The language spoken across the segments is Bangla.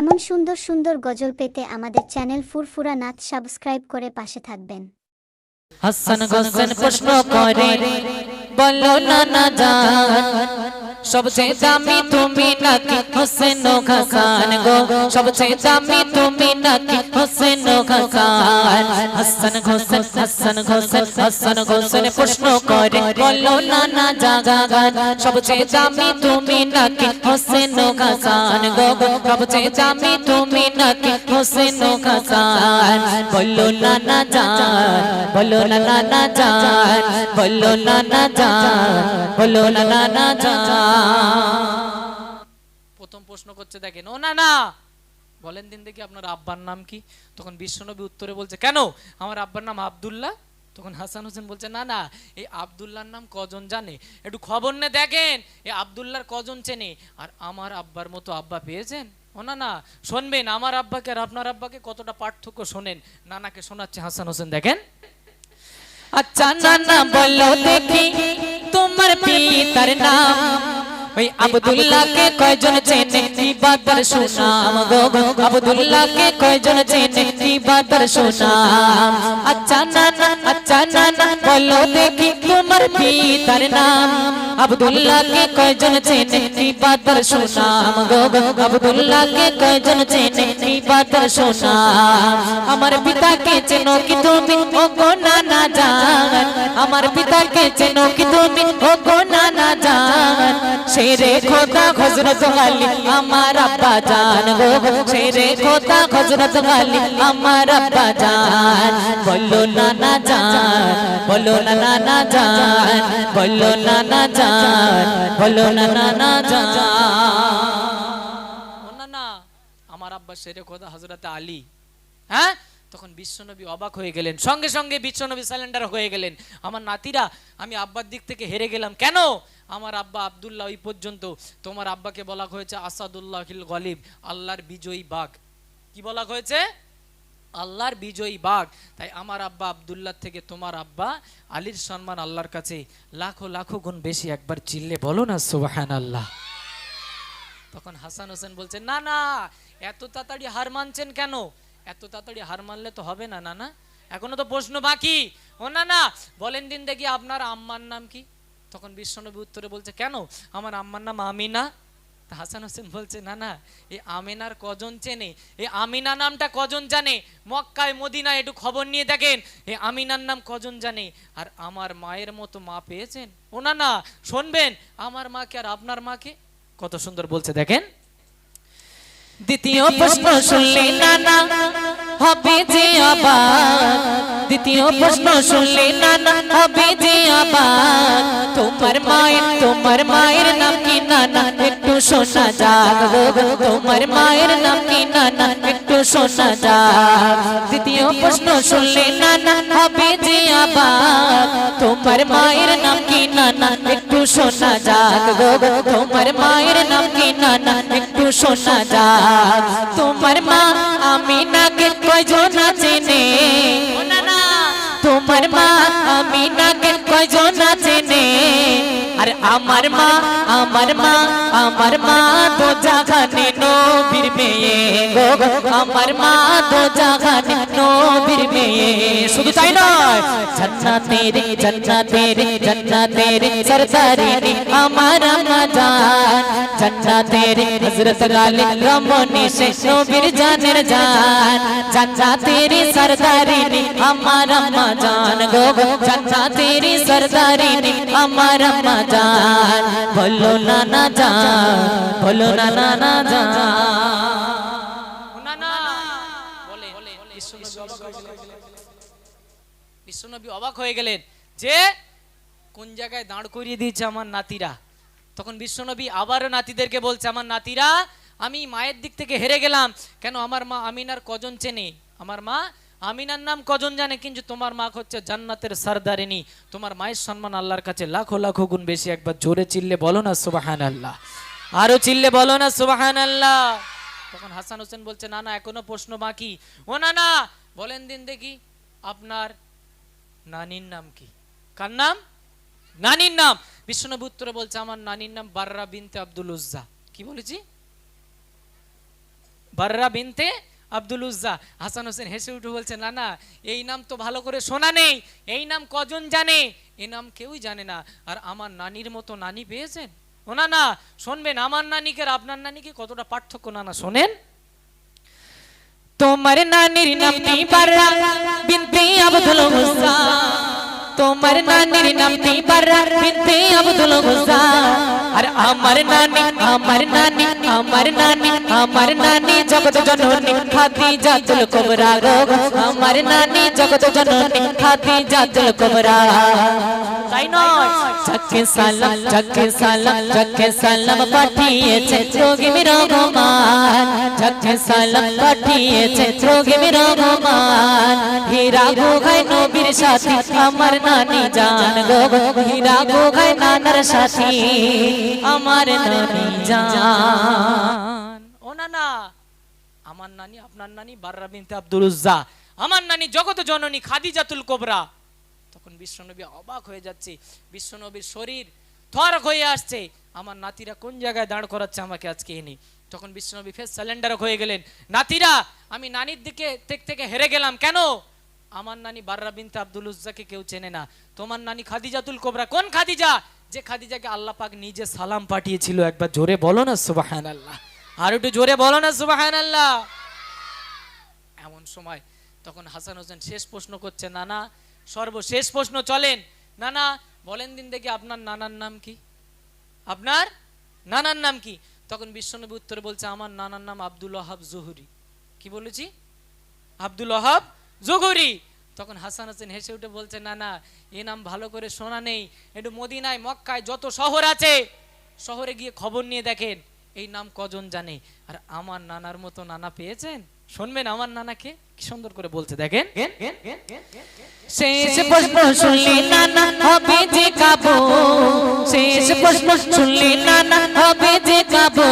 এমন সুন্দর সুন্দর গজল পেতে আমাদের চ্যানেল ফুরফুরা নাথ সাবস্ক্রাইব করে পাশে থাকবেন। হাসান হোসেন প্রশ্ন করে বলো নানা জান, সবচেয়ে দামি তুমি নাকি হোসেন ও হাসান গো, সবচেয়ে দামি তুমি নাকি হোসেন ও হাসান। হাসান হোসেন হাসান হোসেন হাসান হোসেন প্রশ্ন করে বলো নানা জান, সবচেয়ে দামি তুমি নাকি হোসেন ও হাসান গো, সবচেয়ে দামি তুমি নাকি হোসেন ও হাসান। বলো নানা জান, বলো নানা জান, বলো নানা জান, বলো নানা জান। প্রথম প্রশ্ন করছে, দেখেন ও নানা বলেন দিন দেখি আপনার আব্বার নাম কি? তখন বিশ্বনবী উত্তরে বলছে, কেন আমার আব্বার নাম আব্দুল্লাহ। তখন হাসান হোসেন বলছে, না না, এই আব্দুল্লাহর নাম কজন জানে? একটু খবর নে দেখেন এই আব্দুল্লাহর কজন চেনে। আর আমার আব্বার মতো আব্বা পেয়েছেন? ও না না, শুনবেন আমার আব্বাকে আর আপনার আব্বাকে কতটা পার্থক্য শোনেন। নানাকে শোনাচ্ছে হাসান হোসেন, দেখেন। আচ্ছা নানা বলো দেখি তোমার পিতার নাম, ওই আব্দুল্লাহকে কয়জন চেনে ইবাদর সুনাম গো, আব্দুল্লাহকে কয়জন চেনে ইবাদর সুনাম। আচ্ছা নানা বলো দেখি তোমার পিতার নাম, আব্দুল্লাহকে কয়জন চেনে ইবাদর সুনাম গো, আব্দুল্লাহকে কয়জন চেনে ইবাদর সুনাম। আমার পিতাকে চেনো কি তুমি ও গো নানা জান, আমার পিতাকে চেনো কি তুমি ও গো নানা জান। शेरे खोदा हजरत वाली हमारा अब्बा जान गो, शेरे खोदा हजरत वाली हमारा अब्बा जान। बोलो नाना जान, बोलो नाना जान, बोलो नाना जान, बोलो नाना जान। ও নানা আমার আব্বা शेरे खोदा हजरत আলী। হ্যাঁ, তখন বিশ্বনবী অবাক হয়ে গেলেন, সঙ্গে সঙ্গে বিশ্বনবী সালেন্ডার হয়ে গেলেন। আমার নাতিরা, আমি আব্বার দিক থেকে হেরে গেলাম। কেন? আমার আব্বা আব্দুল্লাহ ওই পর্যন্ত, তোমার আব্বাকে বলা হয়েছে আসাদুল্লাহিল গলিব, আল্লাহর বিজয়ী বাঘ। কি বলা হয়েছে? আল্লাহর বিজয়ী বাঘ। তাই আমার আব্বা আব্দুল্লাহ থেকে তোমার আব্বা আলীর সম্মান আল্লাহর কাছে লাখো লাখো গুণ বেশি। একবার চিল্লে বলো না সুবহানাল্লাহ। তখন হাসান হোসেন বলছে, না না, এত তাড়াতাড়ি হার মানছেন কেন? এত তাড়াতাড়ি হার মানলে তো হবে না নানা, এখনো তো প্রশ্ন বাকি। ও না না, বলেন দিন দেখি আপনার আম্মার নাম কি? তখন বিশ্বনবী উত্তরে বলছে, কেন আমার আম্মার নাম আমিনা। হাসান হোসেন বলছে, না না, এই আমিনার কজন চেনে, এই আমিনা নামটা কজন জানে? মক্কায় মদিনায় একটু খবর নিয়ে দেখেন এই আমিনার নাম কজন জানে। আর আমার মায়ের মতো মা পেয়েছেন? ও না না, শুনবেন আমার মাকে আর আপনার মাকে কত সুন্দর বলছে, দেখেন। দ্বিতীয় প্রশ্ন শুনলে নানা হবে যে অবাক, দ্বিতীয় প্রশ্ন শুনলে নানা হবে যে অবাক। তোমার মায়ের নাম কি নানা একটু শোনা যাক গো, তোমার মায়ের নাম কি নানা একটু শোনা যাক। দ্বিতীয় প্রশ্ন শুনলে নানা হবে যে অবাক, তোমার মায়ের নাম কি নানা একটু শোনা যাক গো, তোমার মায়ের নাম কি নানা একটু শোনা যাক। তোমার মা আমিনাকে কয়জন চেনে? তোমার মা আমিনাকে কয়জন চেনে? আর আমার মা তো জাগানে নবীর মেয়ে গো, আমার মা তো জাগানে নবীর মেয়ে। শুধু তাই নয়, জান্নাতের সরদারি আমার আম্মা জান, জান্নাতের হযরত গালি রমণী সে নবীর জানের জান, জান্নাতের সরদারি আমার আম্মা জান গো, জান্নাতের সরদারি আমার আম্মা জান। বলো নানা জান, বলো নানা জান। বিশ্বনবী অবাক হয়ে গেলেন যে কোন জায়গায় দাঁড় করিয়ে দিয়েছে আমার নাতিরা। তখন বিশ্বনবী আবারও নাতিদেরকে বলছে, আমার নাতিরা, আমি মায়ের দিক থেকে হেরে গেলাম। কেন আমার মা আমিনার কজন চেনে? আমার মা আমিনার নাম কজন জানে? কিন্তু তোমার মা হচ্ছে জান্নাতের সরদারিনী, তোমার মায়ের সম্মান আল্লাহর কাছে লাখো লাখো গুণ বেশি। একবার জোরে চিল্লে বলো না সুবহানাল্লাহ, আরো চিল্লে বলো না সুবহানাল্লাহ। তখন হাসান হোসেন বলছে, না না, এখনো প্রশ্ন বাকি। ও না না, বলেন দিন দেখি আপনার নানির নাম কি? কার নাম? নানির নাম। বিশ্বনবী উত্তরে বলছে, আমার নানির নাম বাররা বিনতে আব্দুল উজ্জা। কি বলেছি? বাররা বিনতে আব্দুল উজ্জা। হাসান হোসেন হেসে উঠে বলছে, না না, এই নাম তো ভালো করে শোনা নেই, এই নাম কজন জানে? এই নাম কেউই জানে না। আর আমার নানির মতো নানি পেয়েছেন? ও না না, শুনবেন আমার নানিকে আর আপনার নানিকে কতটা পার্থক্য। না না, শোনেন। তোমার নানির নামটি বাররা বিনতে আব্দুল উজ্জা, তোমার নানির নামটি বাররা বিনতে আব্দুল উজ্জা। আর আমার নানি, আমার নানি, আমার নানি, আমার নানি জগত জননী খাদিজাতুল কুবরা গো, আমার নানি জগত জননী খাদিজাতুল কুবরা। তাই নয়, যাকে সালাম, যাকে সালাম, যাকে সালাম পাঠিয়েছে রোগী রহমান, যাকে সালাম পাঠিয়েছে রোগী রহমান। হীরা গুহায় নবীর সাথী আমার নানি জান গো, হীরা গুহায় নানার সাথী আমার নানি জান। ও না না, আমার নানি আপনার নানি বাররা বিনতে আব্দুল উজ্জা, আমার নানি জগত জননী খাদিজাতুল কুবরা। তখন বিশ্বনবী অবাক হয়ে যাচ্ছে, বিশ্বনবীর শরীর থর হয়ে আসছে, আমার নাতিরা কোন জায়গায় দাঁড় করাচ্ছে আমাকে আজকে এনে। তখন বিশ্বনবী ফের স্যালেন্ডার হয়ে গেলেন, নাতিরা আমি নানির দিকে থেকে হেরে গেলাম। কেন? আমার নানি বাররা বিনতে আব্দুল উজ্জাকে কেউ চেনে না, তোমার নানি খাদিজাতুল কুবরা। কোন খাদিজা? যে খাদিজাকে আল্লাহ পাক নিজে সালাম পাঠিয়েছিল। একবার জোরে বলো না সুবহানাল্লাহ, আর একটু জোরে বলো না সুবহানাল্লাহ। এমন সময় তখন হাসান হোসেন শেষ প্রশ্ন করছে, নানা সর্বশেষ প্রশ্ন, চলেন নানা বলেন দিন দেখি আপনার নানার নাম কি, আপনার নানার নাম কি? তখন বিশ্বনবী উত্তরে বলছে, আমার নানার নাম আব্দুল ওয়াহাব জুহরি। কি বলেছি? আব্দুল ওয়াহাব জুহরি। তখন হাসান হোসেন হেসে উঠে বলছে, না না, এ নাম ভালো করে শোনা নেই, একটু মদিনায় মক্কায় যত শহর আছে শহরে গিয়ে খবর নিয়ে দেখেন এই নাম কজন জানে। আর আমার নানার মতো নানা পেয়েছেন? শুনবেন আমার নানাকে কি সুন্দর করে বলছে, দেখেন। শেষ প্রশ্ন শুনলি নানা হবে যে কাবু, শেষ প্রশ্ন শুনলি নানা হবে যে কাবু,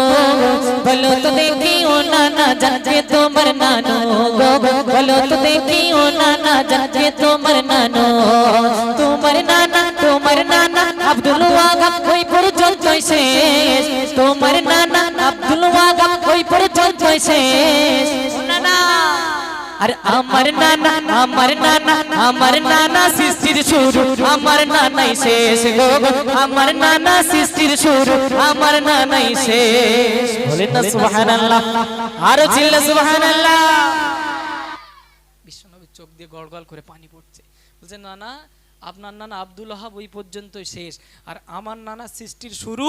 বলো তো দেখি ও নানা জানতে তোমার নানো গো, বলো তো দেখি ও নানা জানতে তোমার নানো। তোমার নানা, তোমার নানা আব্দুল ওয়াহাব ওই পর্যন্ত শেষ, তোমার নানা আব্দুল ওয়াহাব ওই পর্যন্ত শেষ। নানা আর আমার নানা, আমার নানা, আমার নানা সৃষ্টির শুরু, আমার নানাই শেষ গো, আমার নানা সৃষ্টির শুরু, আমার নানাই শেষ। বলেন না সুবহানাল্লাহ, আরো চিল্লা সুবহানাল্লাহ। বিশ্বনবীর চোখ দিয়ে গড়গড় করে পানি পড়ছে, বলছে নানা আপনার নানা আব্দুল ওয়াহাব ওই পর্যন্তই শেষ, আর আমার নানা সৃষ্টির শুরু,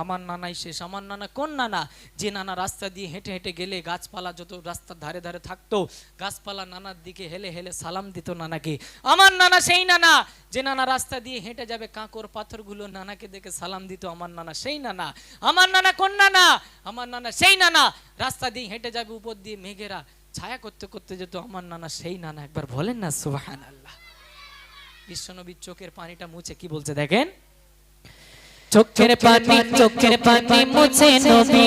আমার নানাই শেষ। আমার নানা কোন নানা? যে নানা রাস্তা দিয়ে হেঁটে হেঁটে গেলে গাছপালা যত রাস্তার ধারে ধারে থাকতো, গাছপালা নানার দিকে হেলে হেলে সালাম দিত নানাকে। আমার নানা সেই নানা যে নানা রাস্তা দিয়ে হেঁটে যাবে কাঁকর পাথরগুলো নানাকে দেখে সালাম দিত। আমার নানা সেই নানা। আমার নানা কোন নানা? আমার নানা সেই নানা রাস্তা দিয়ে হেঁটে যাবে, উপর দিয়ে মেঘেরা ছায়া করতে করতে যেত। আমার নানা সেই নানা। একবার বলেন না সুবহানাল্লাহ। বিশ্বনবীর চোখের পানিটা মুছে কি বলছে দেখেন, চোখের পানি, চোখের পানি মুছে নবী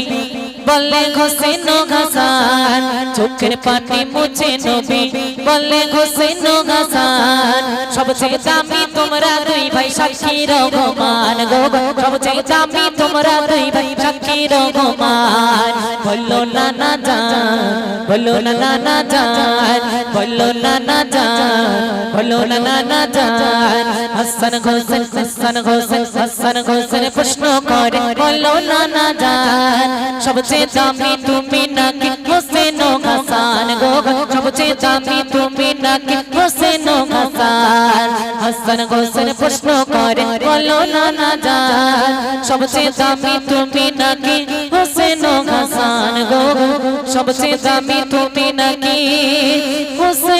বলে হোসেন হাসান, চোখের পানি মুছে নবী বলে হোসেন হাসান। সবচেয়ে দামি তোমরা দুই ভাই সাক্ষী রহমান গো, সবচেয়ে দামি তোমরা দুই ভাই সাক্ষী রহমান। বললো নানা জান, বললো না নানা জান, বললো নানা জান, বললো না নানা জান। হাসান হোসেন, হাসান হোসেন, হাসান হোসেন প্রশ্ন করে বললো নানা জান, সবচেয়ে দামি তুমি নাকি হোসেন হাসান গো, সবচেয়ে দামি তুমি নাকি হোসেন হাসান। হাসান হোসেন প্রশ্ন করে বললো নানা জান, সবচেয়ে দামি তুমি নাকি হোসেন হাসান গো, সবচেয়ে দামি তুমি নাকি হোসেন